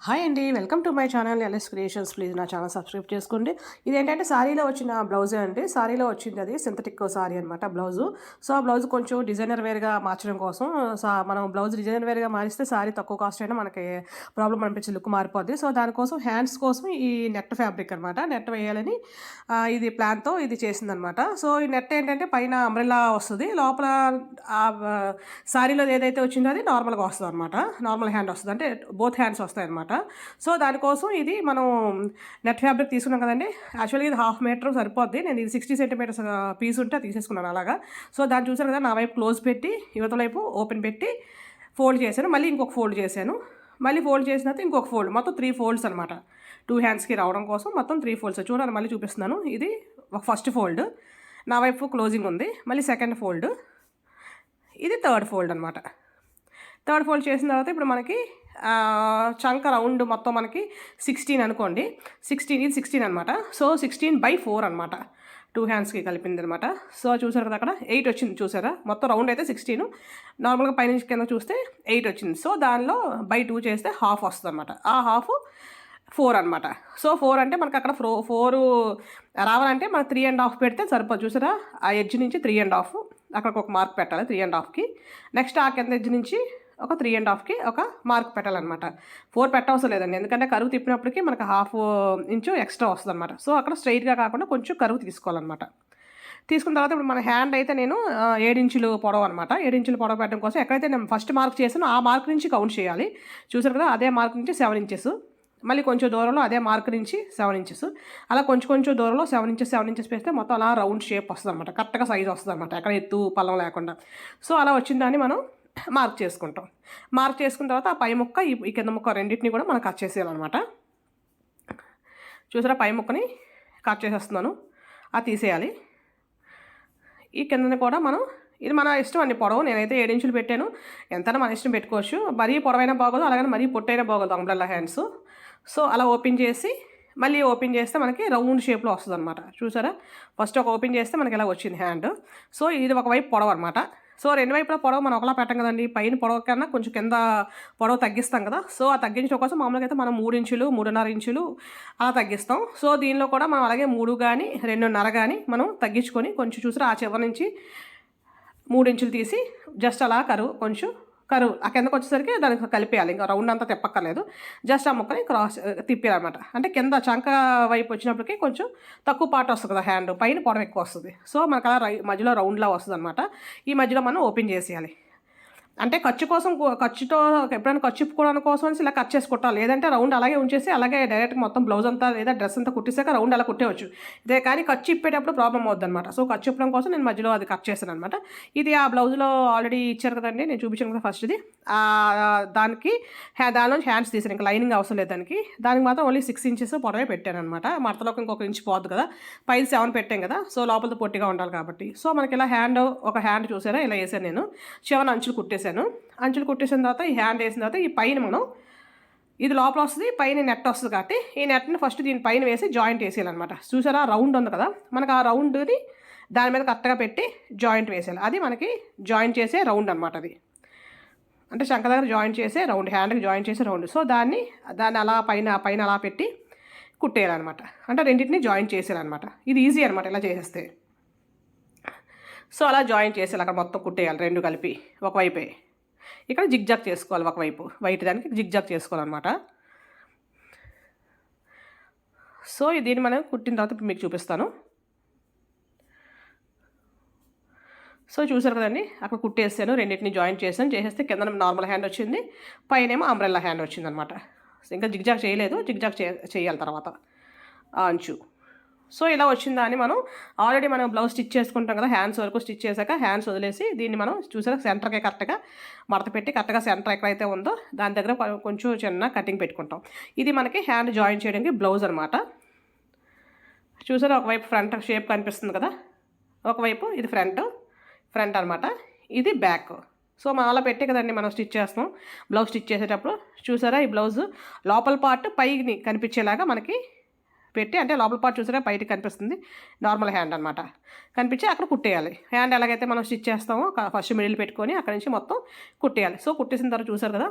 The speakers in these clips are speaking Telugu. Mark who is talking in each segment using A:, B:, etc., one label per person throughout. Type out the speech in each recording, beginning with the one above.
A: హాయ్ అండి, welcome to my channel LS creations. Please నా ఛానల్ సబ్స్క్రైబ్ చేసుకోండి. ఇదేంటంటే సారీలో వచ్చిన బ్లౌజే అండి. సారీలో వచ్చింది, అది సింథటిక్ సారీ అనమాట బ్లౌజు. సో ఆ బ్లౌజ్ కొంచెం డిజైనర్ వేర్గా మార్చడం కోసం మనం బ్లౌజ్ డిజైనర్ వేర్గా మారిస్తే సారీ తక్కువ కాస్ట్ అయినా మనకి ప్రాబ్లం అనిపించే లుక్ మారిపోద్ది. సో దానికోసం హ్యాండ్స్ కోసం ఈ నెట్ ఫ్యాబ్రిక్ అనమాట, నెట్ వేయాలని ఇది ప్లాన్తో ఇది చేసిందనమాట. సో ఈ నెట్ ఏంటంటే పైన అంబ్రెల్లా వస్తుంది, లోపల సారీలో ఏదైతే వచ్చిందో అది నార్మల్గా వస్తుంది అనమాట. నార్మల్ హ్యాండ్ వస్తుంది, అంటే బోత్ హ్యాండ్స్ వస్తాయి అనమాట. సో దానికోసం ఇది మనం నెట్ ఫ్యాబ్రిక్ తీసుకున్నాం కదండి. యాక్చువల్గా ఇది 1/2 మీటర్ సరిపోద్ది. నేను ఇది 60 సెంటీమీటర్స్ పీస్ ఉంటే తీసేసుకున్నాను అలాగా. సో దాన్ని చూసాను కదా, నా వైపు క్లోజ్ పెట్టి యువత వైపు ఓపెన్ పెట్టి ఫోల్డ్ చేశాను, మళ్ళీ ఇంకొక ఫోల్డ్ చేశాను, మళ్ళీ ఫోల్డ్ చేసిన తర్వాత ఇంకొక ఫోల్డ్, మొత్తం 3 ఫోల్డ్స్ అనమాట. 2 హ్యాండ్స్కి రావడం కోసం మొత్తం 3 ఫోల్డ్స్. చూడండి, మళ్ళీ చూపిస్తున్నాను. ఇది ఫస్ట్ ఫోల్డ్, నా వైపు క్లోజింగ్ ఉంది, మళ్ళీ సెకండ్ ఫోల్డ్, ఇది థర్డ్ ఫోల్డ్ అనమాట. థర్డ్ ఫోల్డ్ చేసిన తర్వాత ఇప్పుడు మనకి చంక రౌండ్ మొత్తం మనకి 16 అనుకోండి. 16, ఇది 16 అనమాట. సో 16/4 అనమాట, 2 హ్యాండ్స్కి కలిపింది అనమాట. సో చూసారు కదా, అక్కడ 8 వచ్చింది చూసారా. మొత్తం రౌండ్ అయితే 16, నార్మల్గా పైనుంచి కింద చూస్తే 8 వచ్చింది. సో దానిలో బై 2 చేస్తే హాఫ్ వస్తుంది అనమాట. ఆ హాఫ్ 4 అనమాట. సో 4 అంటే మనకు అక్కడ 4 రావాలంటే మనకు 3.5 పెడితే సరిపోదు. చూసారా, ఆ ఎడ్జ్ నుంచి 3.5, అక్కడికి ఒక మార్క్ పెట్టాలి 3.5కి. నెక్స్ట్ ఆ కింద ఎడ్జ్ నుంచి ఒక 3.5కి ఒక మార్క్ పెట్టాలన్నమాట. 4 పెట్టవసరం లేదండి, ఎందుకంటే కరువు తిప్పినప్పటికీ మనకు 1/2 ఇంచు ఎక్స్ట్రా వస్తుంది అనమాట. సో అక్కడ స్ట్రైట్గా కాకుండా కొంచెం కరువు తీసుకోవాలన్నమాట. తీసుకున్న తర్వాత ఇప్పుడు మన హ్యాండ్ అయితే నేను 7 ఇంచులు పొడవు అనమాట. 7 ఇంచులు పొడవు పెట్టడం కోసం ఎక్కడైతే నేను ఫస్ట్ మార్క్ చేసానో ఆ మార్క్ నుంచి కౌంట్ చేయాలి. చూసారు కదా, అదే మార్క్ నుంచి 7 ఇంచెస్, మళ్ళీ కొంచెం దూరంలో అదే మార్క్ నుంచి 7 ఇంచెస్, అలా కొంచెం దూరంలో 7 ఇంచెస్ వేస్తే మొత్తం అలా రౌండ్ షేప్ వస్తుంది అనమాట. కరెక్ట్గా సైజ్ వస్తుంది అనమాట, ఎక్కడ ఎత్తు పల్లం లేకుండా. సో అలా వచ్చిందాన్ని మనం మార్క్ చేసుకుంటాం. మార్క్ చేసుకున్న తర్వాత ఆ పై ముక్క ఈ కింద ముక్క రెండింటిని కూడా మనం కట్ చేసేయాలన్నమాట. చూసారా, పై ముక్కని కట్ చేసేస్తున్నాను, అది తీసేయాలి. ఈ కిందని కూడా మనం, ఇది మన ఇష్టం అండి పొడవు. నేనైతే 7 ఇంచులు పెట్టాను, ఎంతైనా మన ఇష్టం పెట్టుకోవచ్చు. మరీ పొడవైనా బాగోదు, అలాగే మరీ పొట్టైనా బాగోదు అంబ్రెల్లా హ్యాండ్స్. సో అలా ఓపెన్ చేసి మళ్ళీ ఓపెన్ చేస్తే మనకి రౌండ్ షేప్లో వస్తుంది అనమాట. చూసారా, ఫస్ట్ ఒక ఓపెన్ చేస్తే మనకి ఇలా వచ్చింది హ్యాండ్. సో ఇది ఒకవైపు పొడవు అనమాట. సో రెండు వైపులా పొడవు మనం ఒకలా పెట్టం కదండి, పైన పొడవు కన్నా కొంచెం కింద పొడవు తగ్గిస్తాం కదా. సో ఆ తగ్గించడం కోసం మామూలుగా అయితే మనం 3 ఇంచులు 3.5 ఇంచులు అలా తగ్గిస్తాం. సో దీనిలో కూడా మనం అలాగే 3 కానీ 2.5 కానీ మనం తగ్గించుకొని కొంచెం చూసారా, ఆ చివరి నుంచి 3 ఇంచులు తీసి జస్ట్ అలా కొంచెం కరువు ఆ కిందకు వచ్చేసరికి దానికి కలిపేయాలి. ఇంకా రౌండ్ అంతా తిప్పక్కర్లేదు, జస్ట్ ఆ ముక్కని క్రాస్ తిప్పేయాలన్నమాట. అంటే కింద చంక వైపు వచ్చినప్పటికీ కొంచెం తక్కువ పార్ట్ వస్తుంది కదా హ్యాండ్, పైన పొడవు ఎక్కువ వస్తుంది. సో మనకు అలా మధ్యలో రౌండ్లా వస్తుంది అనమాట. ఈ మధ్యలో మనం ఓపెన్ చేసేయాలి. అంటే ఖర్చుతో ఎప్పుడైనా ఖర్చు ఇప్పుకోవడానికి కోసం అని ఇలా కట్ చేసి కుట్టాలి. లేదంటే రౌండ్ అలాగే ఉంచేసి అలాగే డైరెక్ట్గా మొత్తం బ్లౌజ్ అంతా లేదా డ్రెస్ అంతా కుట్టేసాక రౌండ్ అలా కుట్టేవచ్చు. ఇదే కానీ ఖర్చు ఇప్పేటప్పుడు ప్రాబ్లం అవుద్ది అనమాట. సో ఖర్చు ఇప్పడం కోసం నేను మధ్యలో అది కట్ చేశాను అనమాట. ఇది ఆ బ్లౌజ్లో ఆల్రెడీ ఇచ్చారు కదండి, నేను చూపించాను కదా ఫస్ట్ది. దానికి దానిలోంచి హ్యాండ్స్ తీసాను, ఇంకా లైనింగ్ అవసరం లేదు దానికి మాత్రం ఓన్లీ 6 ఇంచెస్ పొడవే పెట్టాను అనమాట. మడతలోకి ఇంకొక ఇంచు పోద్దు కదా, పైన 7 పెట్టాం కదా. సో లోపలతో పొట్టిగా ఉండాలి కాబట్టి. సో మనకి ఇలా ఒక హ్యాండ్ చూసారా, ఇలా వేసాను నేను. 7 అంచులు కుట్టేసాను. అంచులు కుట్టేసిన తర్వాత ఈ హ్యాండ్ వేసిన తర్వాత ఈ పైన మనం, ఇది లోపల వస్తుంది, పైన నెట్ వస్తుంది కాబట్టి ఈ నెట్ని ఫస్ట్ దీని పైన వేసి జాయింట్ వేసేయాలన్నమాట. చూసారా, రౌండ్ ఉంది కదా, మనకు ఆ రౌండ్ని దాని మీద కరెక్ట్గా పెట్టి జాయింట్ వేసేయాలి. అది మనకి జాయింట్ చేసే రౌండ్ అనమాట. అది అంటే శంఖ దగ్గర జాయింట్ చేసే రౌండ్, హ్యాండ్కి జాయింట్ చేసే రౌండ్. సో దాన్ని అలా పైన అలా పెట్టి కుట్టేయాలన్నమాట. అంటే రెండింటిని జాయింట్ చేసేయాలన్నమాట. ఇది ఈజీ అనమాట ఇలా చేసేస్తే. సో అలా జాయింట్ చేసేయాలి, అక్కడ మొత్తం కుట్టేయాలి రెండు కలిపి ఒకవైపే. ఇక్కడ జిగ్జాగ్ చేసుకోవాలి, ఒకవైపు వైట్ దానికి జిగ్జాగ్ చేసుకోవాలన్నమాట. సో దీన్ని మనం కుట్టిన తర్వాత ఇప్పుడు మీకు చూపిస్తాను. సో చూసారు కదండి, అక్కడ కుట్టేసాను, రెండింటిని జాయింట్ చేసేస్తే కింద నార్మల్ హ్యాండ్ వచ్చింది, పైనేమో అంబ్రెల్లా హ్యాండ్ వచ్చిందనమాట. ఇంకా జిగ్జాగ్ చేయలేదు, జిగ్జాగ్ చేయాలి తర్వాత ఆ అంచు. సో ఇలా వచ్చిందా అని మనం ఆల్రెడీ బ్లౌజ్ స్టిచ్ చేసుకుంటాం కదా, హ్యాండ్స్ వరకు స్టిచ్ చేశాక హ్యాండ్స్ వదిలేసి దీన్ని మనం చూసాక సెంటర్కి కరెక్ట్గా మడత పెట్టి కరెక్ట్గా సెంటర్ ఎక్కడైతే ఉందో దాని దగ్గర కొంచెం చిన్న కటింగ్ పెట్టుకుంటాం. ఇది మనకి హ్యాండ్ జాయిన్ చేయడానికి బ్లౌజ్ అనమాట. చూసారా, ఒకవైపు ఫ్రంట్ షేప్ కనిపిస్తుంది కదా, ఒకవైపు ఇది ఫ్రంట్ అనమాట, ఇది బ్యాక్. సో మనం అలా పెట్టే కదండి మనం స్టిచ్ చేస్తాం బ్లౌజ్ స్టిచ్ చేసేటప్పుడు. చూసారా, ఈ బ్లౌజ్ లోపల పార్ట్ పైకి కనిపించేలాగా మనకి పెట్టి, అంటే లోపల పార్ట్ చూసారా బయటకి కనిపిస్తుంది, నార్మల్ హ్యాండ్ అనమాట, కనిపించి అక్కడ కుట్టేయాలి. హ్యాండ్ ఎలాగైతే మనం స్టిచ్ చేస్తామో ఫస్ట్ మిడిల్ పెట్టుకొని అక్కడ నుంచి మొత్తం కుట్టేయాలి. సో కుట్టేసిన తర్వాత చూసారు కదా,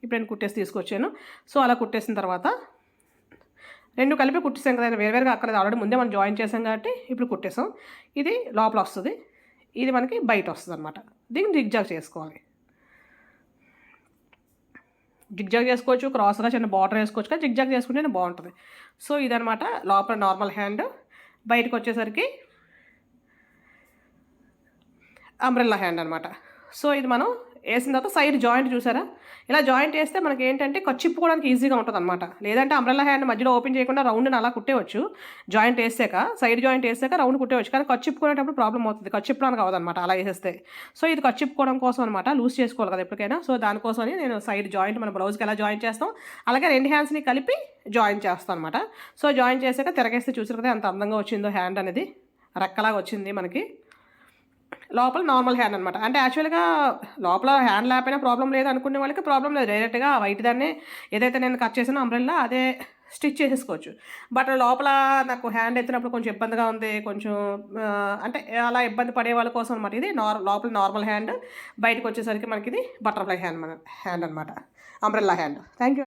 A: ఇప్పుడు నేను కుట్టేసి తీసుకొచ్చాను. సో అలా కుట్టేసిన తర్వాత 2 కలిపి కుట్టేసాం కదా, వేరువేరుగా అక్కర్లేదు, ఆల్రెడీ ముందే మనం జాయిన్ చేసాం కాబట్టి ఇప్పుడు కుట్టేసాం. ఇది లోపల వస్తుంది, ఇది మనకి బయట వస్తుంది అనమాట. దీన్ని జిగ్జాగ్ చేసుకోవాలి. జిగ్జాగ్ చేసుకోవచ్చు, క్రాస్గా చిన్న బార్డర్ వేసుకోవచ్చు, కానీ జిగ్జాగ్ చేసుకుంటేనే బాగుంటుంది. సో ఇదనమాట లోపల నార్మల్ హ్యాండ్, బయటకు వచ్చేసరికి అంబ్రెల్లా హ్యాండ్ అనమాట. సో ఇది మనం వేసిన తర్వాత సైడ్ జాయింట్ చూసారా, ఇలా జాయింట్ వేస్తే మనకి ఏంటంటే కచ్చిప్పుకోవడానికి ఈజీగా ఉంటుంది అనమాట. లేదంటే అంబ్రెల్లా హ్యాండ్ మధ్యలో ఓపెన్ చేయకుండా రౌండ్ని అలా కుట్టేవచ్చు, జాయింట్ వేసాక సైడ్ జాయింట్ వేసాక రౌండ్ కుట్టేవచ్చు, కానీ కచ్చిప్పుకునేటప్పుడు ప్రాబ్లం అవుతుంది, కచ్చిప్పడానికి అవ్వదన్నమాట అలా వేసేస్తే. సో ఇది కచ్చిప్పుకోవడం కోసం అనమాట, లూజ్ చేసుకోవాలి కదా ఎప్పటికైనా. సో దానికోసమని నేను సైడ్ జాయింట్ మన బ్లౌజ్కి ఎలా జాయిన్ చేస్తాం అలాగే 2 హ్యాండ్స్ని కలిపి జాయిన్ చేస్తాం అనమాట. సో జాయిన్ చేసాక తిరగేస్తే చూసారు కదా ఎంత అందంగా వచ్చిందో, హ్యాండ్ అనేది రెక్కలాగా వచ్చింది మనకి. లోపల నార్మల్ హ్యాండ్ అనమాట. అంటే యాక్చువల్గా లోపల హ్యాండ్ లేకపోయినా ప్రాబ్లం లేదు అనుకునే వాళ్ళకి ప్రాబ్లం లేదు, డైరెక్ట్గా వైట్ దాన్ని ఏదైతే నేను కట్ చేసానో అంబ్రెల్లా అదే స్టిచ్ చేసేసుకోవచ్చు. బట్ లోపల నాకు హ్యాండ్ ఎత్తినప్పుడు కొంచెం ఇబ్బందిగా ఉంది, కొంచెం అంటే అలా ఇబ్బంది పడే వాళ్ళ కోసం అనమాట. ఇది లోపల నార్మల్ హ్యాండ్, బయటకు వచ్చేసరికి మనకి ఇది బటర్ఫ్లై హ్యాండ్ అనమాట, అంబ్రెల్లా హ్యాండ్. Thank you.